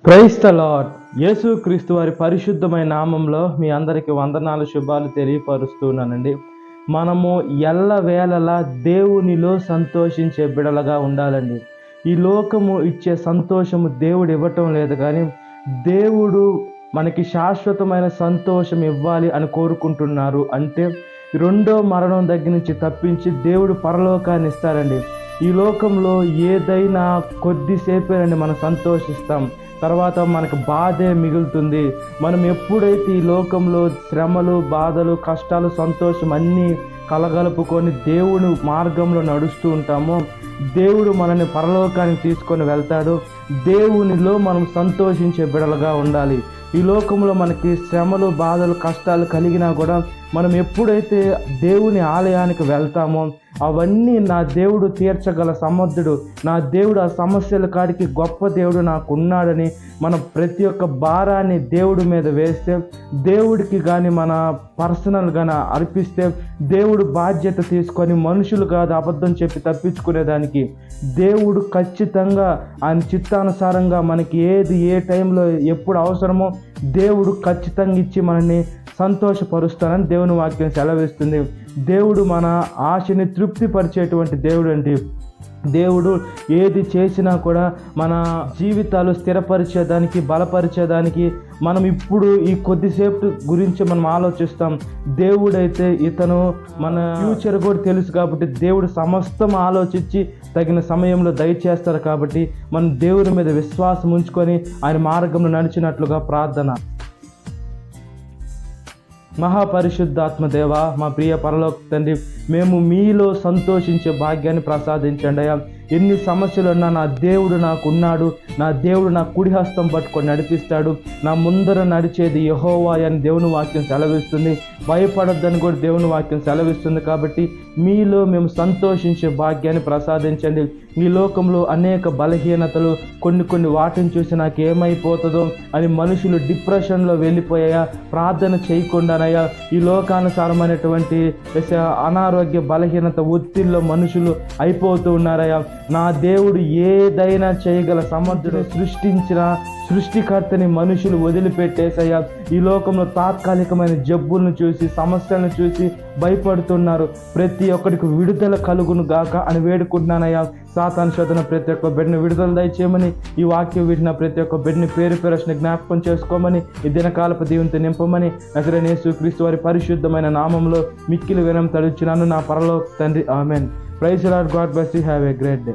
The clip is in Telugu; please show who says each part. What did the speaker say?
Speaker 1: Praise the lord. యేసు క్రీస్తు వారి పరిశుద్ధమైన నామంలో మీ అందరికీ వందనాలు, శుభాలు తెలియపరుస్తున్నానండి. మనము ఎల్లవేళలా దేవునిలో సంతోషించే బిడలగా ఉండాలండి. ఈ లోకము ఇచ్చే సంతోషము దేవుడు ఇవ్వటం లేదు, కానీ దేవుడు మనకి శాశ్వతమైన సంతోషం ఇవ్వాలి అని కోరుకుంటున్నారు. అంటే రెండో మరణం దగ్గర నుంచి తప్పించి దేవుడు పరలోకాన్ని ఇస్తారండి. ఈ లోకంలో ఏదైనా కొద్దిసేపేనండి మనం సంతోషిస్తాం, తర్వాత మనకు బాధే మిగులుతుంది. మనం ఎప్పుడైతే ఈ లోకంలో శ్రమలు, బాధలు, కష్టాలు, సంతోషం అన్నీ కలగలుపుకొని దేవుని మార్గంలో నడుస్తూ ఉంటామో దేవుడు మనల్ని పరలోకానికి తీసుకొని వెళ్తాడు. దేవునిలో మనం సంతోషించే బిడలుగా ఉండాలి. ఈ లోకంలో మనకి శ్రమలు, బాధలు, కష్టాలు కలిగినా కూడా మనం ఎప్పుడైతే దేవుని ఆలయానికి వెళ్తామో అవన్నీ నా దేవుడు తీర్చగల సమర్థుడు, నా దేవుడు ఆ సమస్యల కాడికి గొప్ప దేవుడు నాకు ఉన్నాడని మనం ప్రతి ఒక్క భారాన్ని దేవుడి మీద వేస్తే, దేవుడికి కానీ మన పర్సనల్గా అర్పిస్తే దేవుడు బాధ్యత తీసుకొని మనుషులు కాదు అబద్ధం చెప్పి తప్పించుకునేదానికి దేవుడు ఖచ్చితంగా ఆయన చిత్తానుసారంగా మనకి ఏది ఏ టైంలో ఎప్పుడు అవసరమో దేవుడు ఖచ్చితంగా ఇచ్చి మనల్ని సంతోషపరుస్తానని దేవుని వాక్యం సెలవిస్తుంది. దేవుడు మన ఆశని తృప్తిపరిచేటువంటి దేవుడు అండి. దేవుడు ఏది చేసినా కూడా మన జీవితాలు స్థిరపరిచేదానికి, బలపరిచేదానికి మనం ఇప్పుడు ఈ కొద్దిసేపు గురించి మనం ఆలోచిస్తాం. దేవుడైతే ఇతను మన ఫ్యూచర్ కూడా తెలుసు కాబట్టి దేవుడు సమస్తం ఆలోచించి తగిన సమయంలో దయచేస్తారు. కాబట్టి మనం దేవుని మీద విశ్వాసం ఉంచుకొని ఆయన మార్గంలో నడిచినట్లుగా ప్రార్థన. మహాపరిశుద్ధాత్మ దేవ, మా ప్రియ పరలోక తండ్రి, మేము మీలో సంతోషించే భాగ్యాన్ని ప్రసాదించండి అయ్యా. ఎన్ని సమస్యలు ఉన్నా నా దేవుడు నాకు ఉన్నాడు, నా దేవుడు నా కుడి హస్తం పట్టుకొని నడిపిస్తాడు, నా ముందర నడిచేది యెహోవా అని దేవుని వాక్యం సెలవిస్తుంది. భయపడొద్దని కూడా దేవుని వాక్యం సెలవిస్తుంది. కాబట్టి మీలో మేము సంతోషించే భాగ్యాన్ని ప్రసాదించండి. ఈ లోకంలో అనేక బలహీనతలు, కొన్ని వాటిని చూసి నాకు ఏమైపోతుందో అని మనుషులు డిప్రెషన్లో వెళ్ళిపోయా, ప్రార్థన చేయకుండానయ్యా ఈ లోకానుసారమైనటువంటి అనారోగ్య, బలహీనత, ఒత్తిడిలో మనుషులు అయిపోతూ ఉన్నారయ్యా. నా దేవుడు ఏదైనా చేయగల సమర్థుడు, సృష్టించిన సృష్టికర్తని మనుషులు వదిలిపెట్టేసయ్యా ఈ లోకంలో తాత్కాలికమైన జబ్బులను చూసి, సమస్యలను చూసి భయపడుతున్నారు. ప్రతి ఒక్కరికి విడుదల కలుగును గాక అని వేడుకుంటున్నానయ్యా. సాతాను శోధన ప్రతి ఒక్క బిడ్డని విడుదల దయచేయమని, ఈ వాక్యం వింటున్న ప్రతి ఒక్క బిడ్డని పేరు పేరుని జ్ఞాపకం చేసుకోమని, ఈ దినకాలపు దీవెనతో నింపమని నజరేయుడైన యేసుక్రీస్తు వారి పరిశుద్ధమైన నామంలో మిక్కిలి వినయం తడుచున్నాను నా పరలోక తండ్రి. Amen. Praise the lord. God bless you. Have a great day.